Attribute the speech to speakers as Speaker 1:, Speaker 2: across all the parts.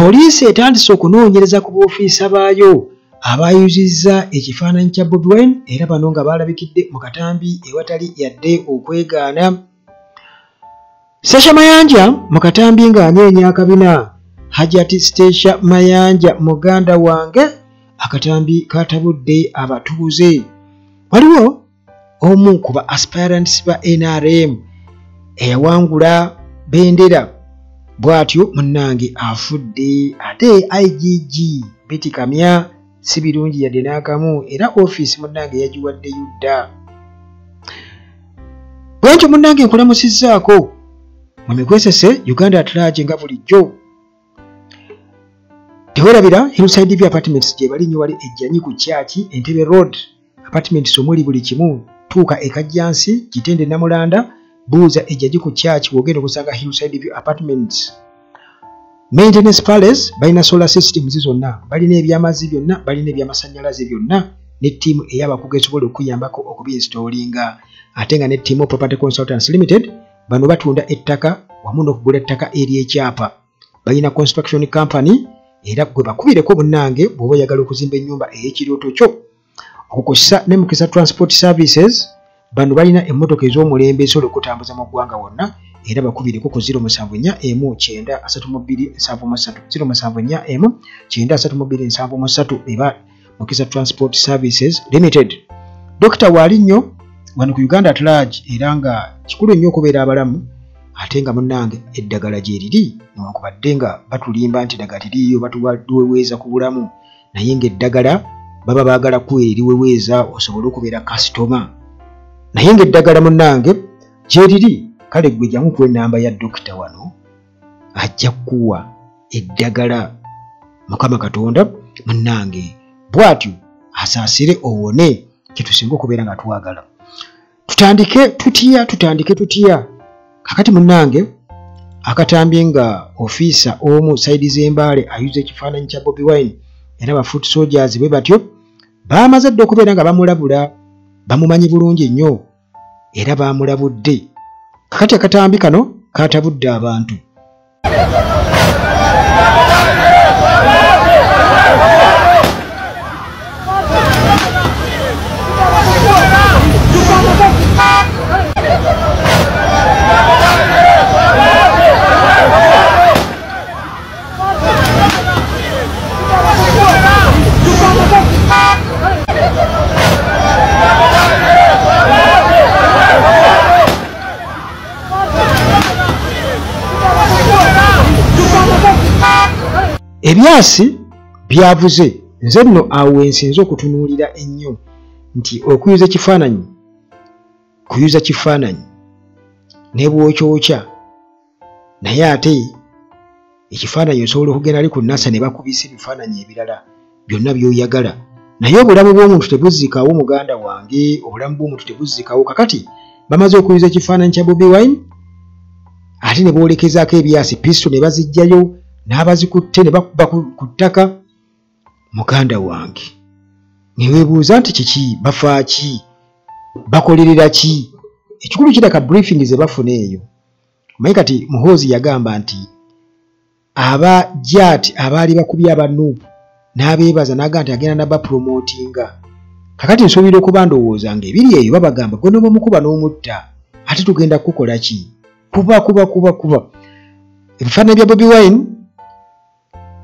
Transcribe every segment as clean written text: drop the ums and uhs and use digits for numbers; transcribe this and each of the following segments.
Speaker 1: Poliisi etandise okunoonyereza ku b'ofiisa baayo abayuzizza ekifaananyi kya Bobi Wine era bano nga balabikidde mu katambi ewatali yadde okwegaana. Stasha Mayanja mu katambi ng'anyeenya akabina. Hajati Stasha Mayanja muganda wange akatambi katabudde abatuuze. Waliwo omu ku ba aspirants ba NRM eyawangula bendera bw'atyo munnange afudde. Ate IGG Betty Kamya si birungi yadde n'akamu era ofiisi munnange yagiwadde yudda. Bwentyo munnange nkulamusizzaako mu mikwesese Uganda at large nga bulijjo. Tewerabira Hillside View Apartments gye bali nnyo wali ejjanyi ku Kyaki Entebbe Road Apartments omuli buli kimu. Tuuka ekajjansi Kitende Namulanda buuza ejjanyi ku Kyaki wogenda okusanga Hillside View Apartments. Maintenance Palace balina solar systems zonna, balina ebyamazzi byonna, balina ebyamasannyalaze byonna ne ttiimu ey'abakugu esobola okuyambako okubinstallinga. Ate nga ne ttiimu Property Consultants Limited bano batunda ettaka wamu n'okugula ettaka ery'ekyapa. Balina construction company era gwe bakubireko munnange bw'oba oyagala okuzimba ennyumba ey'ekirooto kyo. Okukozesa ne Mukisa Transport Services bano balina emmotoka ez'omulembe esobola okutambuza mu ggwanga wonna era bakubireko ku 074M933 074M933 eba Mukisa Transport Services Limited. Dr. Walinyo wano ku Uganda at large era nga kikulu nnyo okubeera abalamu ate nga munnange eddagala gye liri newankubadde nga batulimba nti eddagala liriyo batuweweeza ku bulamu naye ng'eddagala baba baagala kuwa eriweweeza osobole okubeera kasitoma. Naye ng'eddagala munnange gye liri kale gwe jjamu ku ennamba ya dokita wano ajja kuwa eddagala. Mukama Katonda munnange bw'atyo asaasire owone kye tusinga okubeera nga twagala. Tutandike tutya. Kakati munnange akatambye nga ofiisa omu saidi z'embaale ayuza ekifaananyi kya Bobi Wine era ba foot soldiers bwe batyo baamaze dde okubeera nga bamulabula, bamumanyi bulungi nnyo era bamulabudde. Kakati akatambi kano katabudde abantu. Ebyasi byavuze nze nno awo ensinze okutunuulira ennyo nti okuyuza kifaananyi ne bw'okyokya naye ate ekifaananyi osobola okugenda ali ku NASA ne bakubisa ebifaananyi ebirala byonna by'oyagala naye obulamu bw'omuntu tebuzikawo muganda wange, obulamu bw'omuntu tebuzikawo. Kakati bamaze okuyuza ekifaananyi kya Bobi Wine ate ne boolekezaako ebyasi pisto ne bazijjayo n'abazikutte ne bakuba ku ttaka. Muganda wange ne weebuuza nti kiki, bafa ki, bakolerera ki? Ekikulu kiraka briefing ze bafuna eyo. Maye kati Muhoozi yagamba nti abajati abaali bakubye abannuupu n'abeebaza n'agamba nti agenda nabapromotinga. Kakati nsuubira okuba ndowooza ng'ebiri eyo babagamba gwe n'omukuba n'omutta ate tugenda kukola ki? Kuba ebifaananyi bya Bobi Wine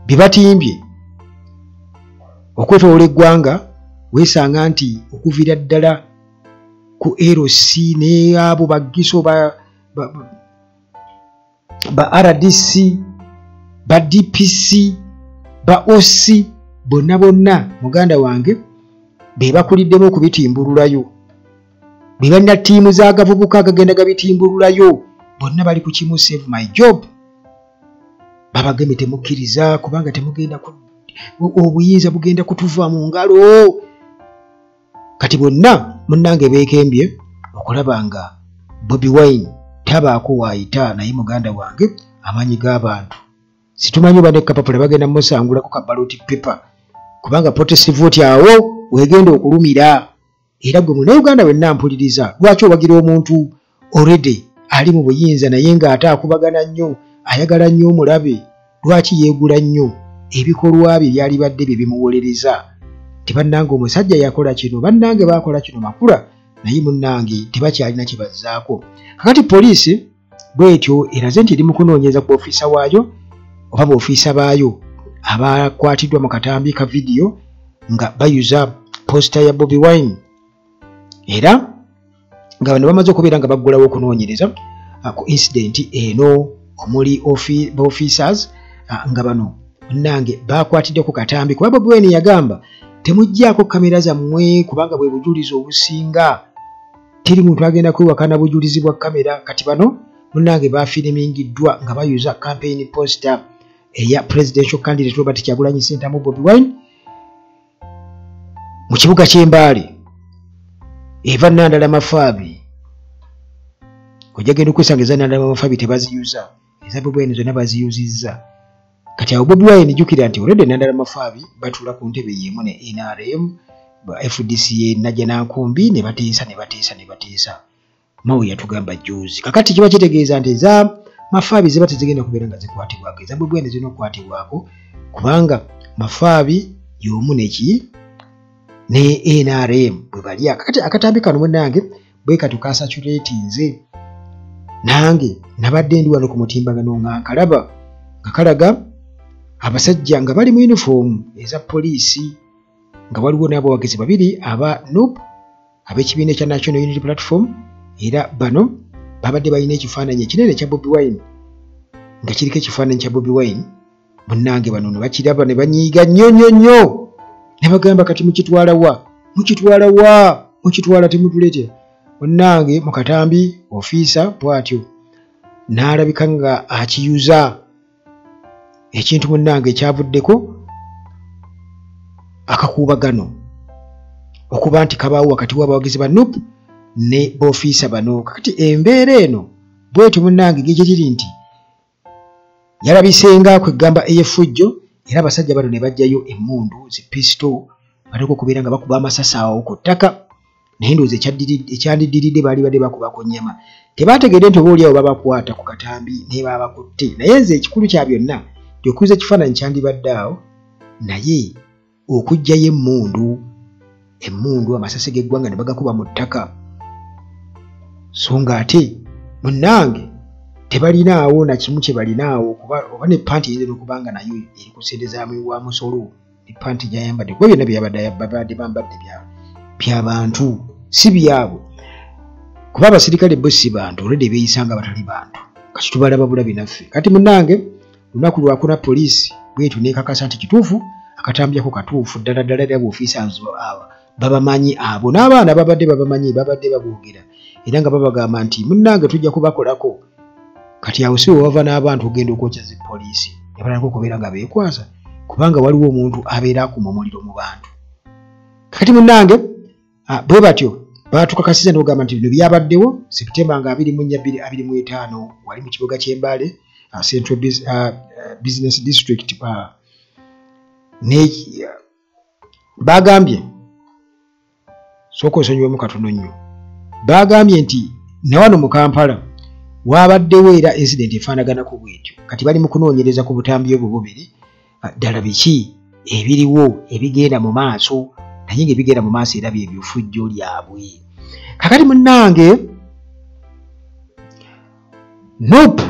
Speaker 1: bibatimbye okwetoola eggwanga. Weesanga nti okuviira ddala ku LC ne abo bagiso ba RDC ba DPC ba OC bonna muganda wange be bakuliddemu okubitimbululayo, be balina ttiimu z'agavubuka agagenda gabitimbululayo bonna bali ku kimu Save My Job. Babagambye temukkiriza kubanga temugenda obuyinza bugenda kutuva mu ngalo. Kati bonna munnange beekembye okulaba nga Bobi Wine tabaako waayita naye muganda wange amaanyi g'abantu situmanyi oba ne Kapapula bagenda musangulako ka ballot paper kubanga protest vote awo wegenda okulumira. Era gwe Munnayuganda wenna mpuliriza, lwaki owagira omuntu already ali mu buyinza naye ng'ate akubagana nnyo ayagala nnyo omulabe lwaki yeegula nnyo ebikolwa bye byali badde bye bimuwolereza nti bannange omusajja yakola kino bannange bakola kino makula naye munnange tebakyalina kye bazzaako. Kakati poliisi bw'etyo eraze nti eri mu kunoonyereza ku ofiisa waayo oba b'ofiisa baayo abakwatiddwa mu katambi ka vidiyo nga bayuza posita ya Bobi Wine era nga bano bamaze okubeera nga baggulawo okunoonyereza ku incidenti eno omuli officers nga bano munnange bakwatidde ku katambi kuba Bobi Wine yagamba temuggyako kamera zammwe kubanga bwe bujulizi obusinga teri muntu agenda kwewakana bujulizi bwa kamera. Kati bano munnange bafirimingiddwa nga bayuza campaign poster eya presidential candidate Robert Kyagulanyi Ssentamu Bobi Wine mu kibuga ky'Embaale eva Nandala Mafaabi kujja genda okwesanga eza Nandala Mafaabi tebaziyuza eza Bobi Wine zonna baziyuzizza. Kati awo Bobi Wine jjukira nti olwedde Nandala Mafaabi batula ku ntebe y'emu ne NRM FDCA najja nankumbi ne bateesa Mawe yatugamba juzi. Kakati kiba kitegeeza nti eza Mafaabi ziba tezigenda kubeera nga zikwatibwako eza Bobi Wine zirina okukwatibwako kubanga Mafaabi y'omu neki ne NRM bwe balya. Kakati akatambi kano munnange bwe katukasaturatinze nange nabadde ndi wano ku mutimbagano nga nkalaba nga kalaga abasajja nga bali mu uniform eza poliisi nga waliwo n'abawagizi babiri aba NUP ab'ekibiina ekya National Unity Platform era bano babadde balina ekifaananyi ekinene ekya Bobi Wine nga kiriko ekifaananyi kya Bobi Wine munnange bano ne bakiraba ne banyiiga nnyo ne bagamba kati mukitwala temutuleetera munnange mu katambi ofiisa bw'atyo n'alabika nga akiyuza ekintu munnange ekyavuddeko akakuubagano okuba nti kabaawo wakati w'abawagizi ba NUP ne b'ofiisa bano. Kakati embeera eno bw'etyo munnange gye kiri nti yalabisenga kwegamba ey'effujjo era abasajja bano ne bajjayo emmundu zipisto baleka okubeera nga bakuba amasasi awo ku ttaka naye ndowooza ekyandiddiridde baali badde bakubako nnyama tebaategedde nti obaoliawo babakwata ku katambi naye babakutte naye nze ekikulu kya byonna gy'okuuza ekifaananyi kyandibadde awo naye okuggyayo emmundu amasasi g'eggwanga ne bagakuba mu ttaka so nga ate munnange tebalinaawo na kimu kye balinaawo oba ne panti eyinza n'okubanga nayo eri ku ssente wa musolo ne panti gy'ayambadde kuba byonna byabadde bambadde by'abantu si byabwe kuba abasirikale bo si bantu olwedde beeyisanga batali bantu kati tubalaba bulabi naffe. Kati munnange lunaku lwakuna poliisi bwetyo neekakasa nti kituufu akatambyako katuufu ddala era b'ofiisa babamanyi abo n'abaana babadde babamanyi babadde baboogera era nga babagamba nti munnange tujja kubakolako. Kati awo si wewava n'abantu ogenda okwokya zi poliisi ne balako okubeera nga beekwasa kubanga waliwo omuntu abeera akuma omuliro mu bantu. Kati munnange bwe batyo baatukakasiza n'ogamba nti bino byabaddewo Septemba nga 24-25 wali mu kibuga ky'Embaale Central Business District bagambye sooka osonyiwemu katono nnyo bagambye nti ne wano mu Kampala waabaddewo era incident efaanaganako bwetyo. Kati bali mu kunoonyereza ku butambi obwo bubiri ddala biki ebiriwo ebigenda mu maaso naye ng'ebigenda mu maaso era by'ebyofujjo lyabwe. Kakati munnange NUP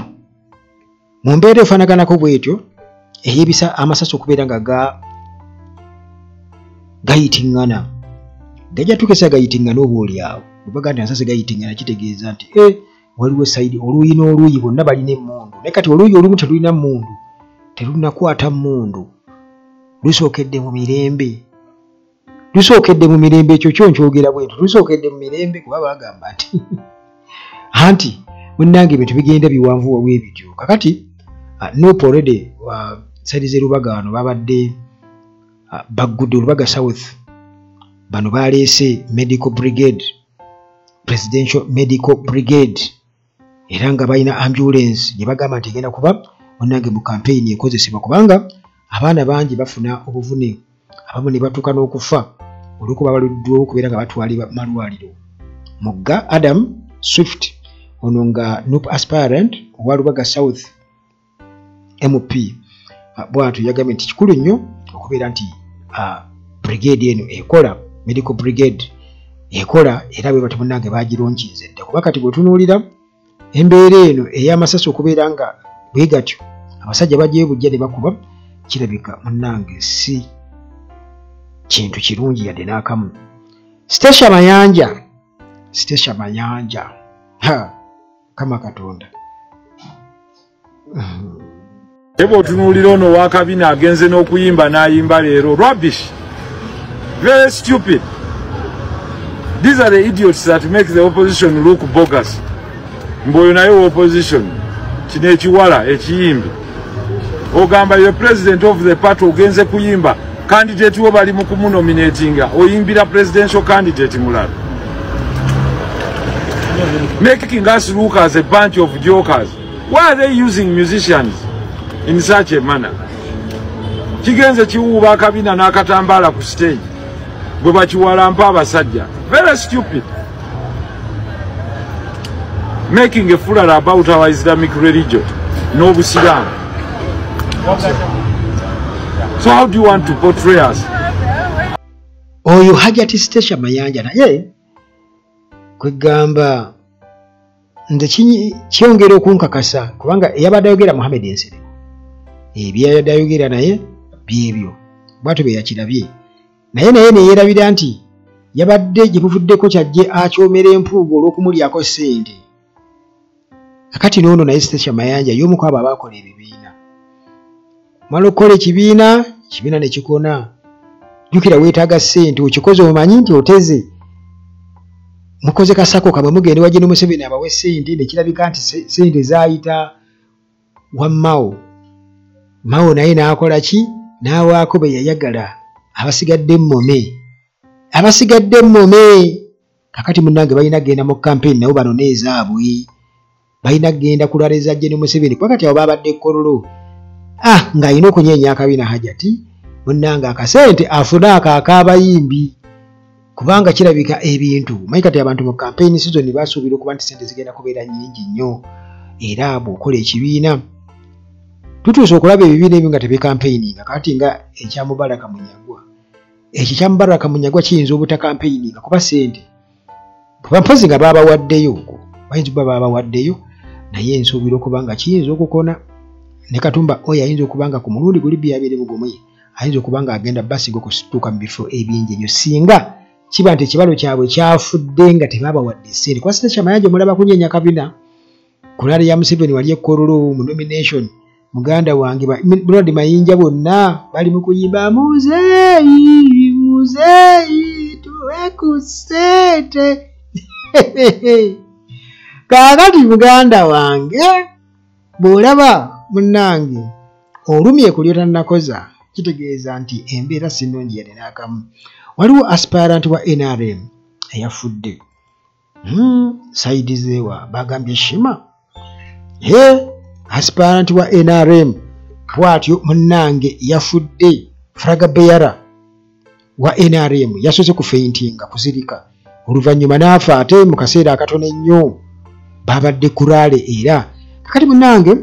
Speaker 1: mu mbeera efaanaganako bwetyo ey'ebisa amasasi okubeera nga gayitingana gajja tukesa gayitingana oba oliawo obaga nti amasasi gayitingana kitegeeza nti waliwo sayidi oluuyi n'oluuyi bonna balina emmundu naye kati oluuyi olumu telulina mmundu terunakwata mmundu lusookedde mu mirembe ekyo kyo nkyogera bwento lusookedde mu mirembe kuba bagamba nti anti munnange ebintu bigenda biwanvu wabwe bityo. Kakati NUP already sayidi z'erubaga wano babadde baggudde Olubaga South bano baleese medical brigade presidential medical brigade era nga balina ambulance gye bagamba nti egenda kuba munnange mu campaign ekozesebwa kubanga abaana bangi bafuna obuvune abamu ne batuuka n'okufa olw'okuba baluddwawo okubeera nga batwalibwa malwaliro. Mugga Adam Swift ono nga NUP aspirant owa Lubaga South MP bwatu yagambye nti kikulu nnyo okubeera nti brigade eno ekola medical brigade ekola era bwe bati munnange bagironkinze dda kuba kati bwetunuulira embeera eno ey'amasasi okubeera nga bwe gatyo abasajja bajjayo bujja ne bakuba kirabika munnange si kintu kirungi yadde n'akamu. Sitesha Mayanja kama Katonda.
Speaker 2: Ebo tunuulira ono wa kabina agenze n'okuyimba n'ayimba leero rubbish, very stupid. These are the idiots that make the opposition look bogus. Mboyo nayo opposition kino ekiwala ekiyimbi ogamba ye president of the party ogenze kuyimba candidate wo bali mu kumunominatinga oyimbira presidential candidate mulala, making us look as a bunch of jokers. Why are they using musicians in such a manner? Kigenze kiwuuba akabina n'akatambaala ku stage bwe bakiwalampa abasajja. Very stupid. Making a fool about our Islamic religion. No Islam. So how do you want to portray us?
Speaker 1: Oyo Hajati Sitesha Mayanja naye kwegamba nze kyongera okunkakasa kubanga yabadde ayogera Mohamed Ensere ebyayadde ayogera naye byebyo bwatu bye yakirabye naye ne yeerabira nti yabadde gye buvuddeko kyajje akyomera empuugo olw'okumulyako ssente. Kakati n'ono naye Sitesha Mayanja y'omu ku abo abaakola ebibiina. Mala okukola ekibiina ne kikona. Jjukira weetaaga ssente okikoze omanyi nti oteze. Mukoze kasako kamwe mugende wajje ne Museveni abawe ssente ne kirabika nti ssente zaayita wa Mao. Mao naye n'akola ki? N'awaako be yayagala abasigadde mmome. Kakati munnange balina genda mu campaign nabo bano n'ezaabwe. Balina genda kulwala ezajje ne Museveni kuba kati abo babadde Kololo. Ng'alina okunyeenya akabina Hajati munnange akasente afuna ak'abayimbi kubanga kirabika ebintu manyi kati abantu mu campaign season basuubira okuba nti ssente zigenda kubeera nnyingi nnyo era bw'okola ekibiina tutuuse okulaba ebibiina ebyo nga tebikampeininga kati nga ekya Mubaraka Munyagwa. Ekyo kya Mubaraka Munyagwa kiyinza obutakampeininga kuba ssente kuba mpozi nga baabawaddeyo bayinza okuba baabawaddeyo naye nsuubira okuba nga kiyinza okukona. Ne Katumba oyo ayinza okuba nga ku mulundi guli byabere bugumu ayinza okuba nga agenda basiga okusituuka mu bifo ebingi ennyo singa kiba nti ekibalo kyabwe kyafudde nga tebaabawadde ssente. Kuba Sitesha Mayanja mulaba kunyeenya kabina ku laale ya Museveni wali Kololo mu nomination muganda wange Brad Mayinja bonna bali mu kuyimba muzeeyi tuwe ku ssente. Kaakati muganda wange bw'olaba munnange olumye ku lyotanakoza kitegeeza nti embeera si nnungi yadde n'akamu. Waliwo aspirant wa NRM eyafudde saidi zeewa bagambye Shima aspirant wa NRM bwatyo munnange yafudde. Flag bearer wa NRM yasoose kufeintinga kuzirika oluvannyuma n'afa ate mu kaseera akatono ennyo babadde kuraale era kakati munnange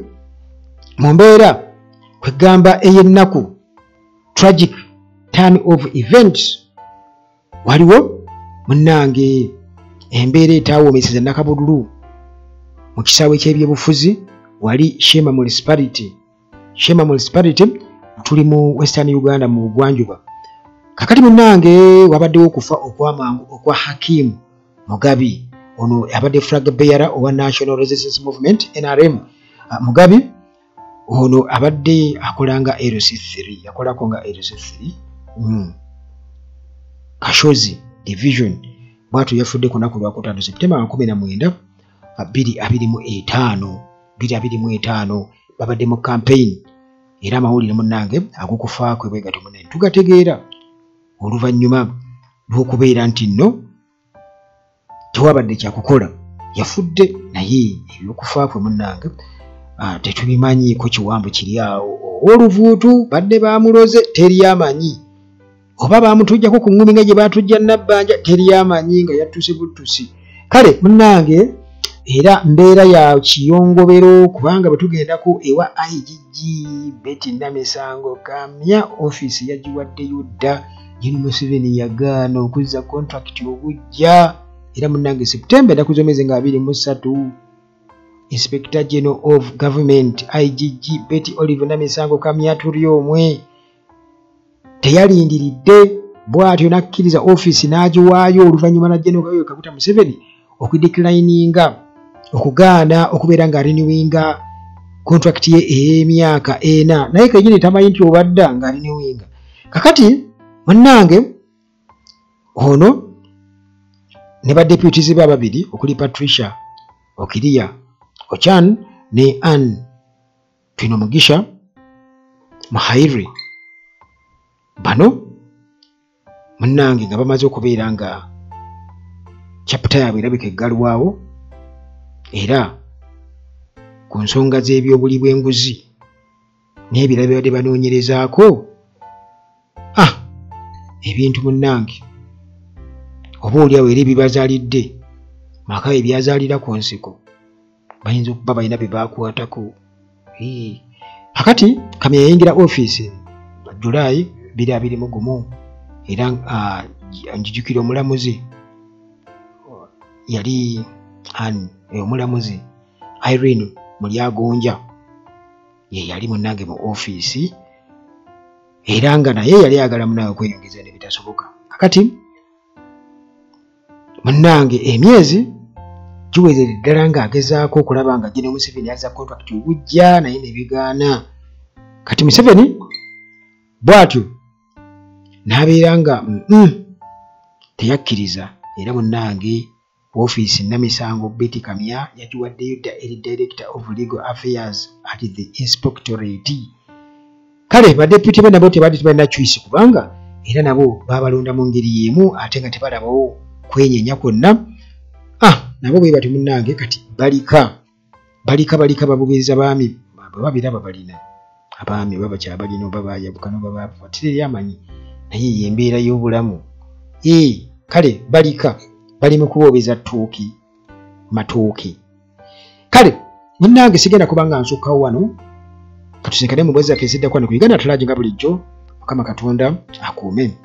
Speaker 1: mu mbeera kwegamba ey'ennaku tragic turn of events waliwo munnange embeera etaawoomeseza Nakabudulu mu kisaawe ky'ebyobufuzi wali Shema municipality tuli mu Western Uganda mu bugwanjuba. Kakati munnange wabaddewo okufa okw'amangu okwa Hakim Mugabi ono abadde flag bearer owa National Resistance Movement NRM. Mugabi ono abadde akolanga LC3 yakolako nga LC3 Kashozi division bwatu yafudde ku lunaku lwa 5 Septemba 19 2025 babadde mu campaign era amawulire munnange ag'okufa kwe bwe gatyo munene tugategeera oluvannyuma lw'okubeera nti nno tewabadde kyakukola yafudde naye ebyokufa kwe munnange tetubimanyiiko kiwambu kiri awo oluvuutu badde bamuloze teri amanyi oba bamutujjako ku ŋŋumi nga gye batujja Nabbanja teri amanyi nga yattuuse buttusi. Kale munnange era mbeera ya kiyongobero kubanga bwe tugendako ewa IGG Betty Namisango Kamya office yagiwaddeyo dda. Gen. Museveni yagaana okuzza contract obujja era munnange September ennaku z'omwezi nga 23. Inspector General of Government IGG Betty Olive Namisango Kamya tuli omwe teyalindiridde bw'atyo n'akkiriza office n'agiwaayo oluvannyuma na General Kaguta Kaguta Museveni okudeclininga okugaana okubeera nga renewinga contract ye ey'emyaka 4 naye kenyini tamanyi nti obadda nga renewinga. Kakati munnange ono ne ba deputies be ababiri okuli Patricia Okiria Ochan ne Anne Twino Mugisha Mahairi bano munnange nga bamaze okubeera nga chapter yaabwe erabika eggalwawo era ku nsonga z'ebyobuli bw'enguzi n'ebirala bye badde banoonyerezaako ebintu munnange oba oliawo era ebibazaalidde maka ebyazaalira ku nsiko bayinza okuba balina bye baakwatako. Kakati Kamya yayingira office Julayi 2021 era njijukira omulamuzi yali omulamuzi Irene Mulyagonja ye yali munnange mu office era nga naye yali ayagala munnange okweyongeza ne bitasoboka. Kakati munnange emyezi giwezere ddala ng'agezaako okulaba nga Gen. Museveni azza contract obujja naye ne bigaana. Kati Museveni bw'atyo n'abeera nga teyakkiriza era munnange office Namisango Betty Kamya yagiwaddeyo dda eri Director of Legal Affairs at the Inspectorate. Kale badeputy be nabo tebadde tebalina choice kubanga era nabo babalonda mu ngeri y'emu ate nga tebalabawo kwenyenya kwonna. Nabo bwe bati munnange kati balika babugeeza baami babiraba balina abaami baba kyabalina oba bayabuka n'oba baafa tireri amanyi naye y'embeera y'obulamu. Kale balika bali mu kuboobeza matooke. Kale munnange sigenda kubanga nsukkawo wano katusinkane mu bwezi zaffe eziddako wano ku Uganda Talaaji nga bulijjo. Mukama Katonda akuume.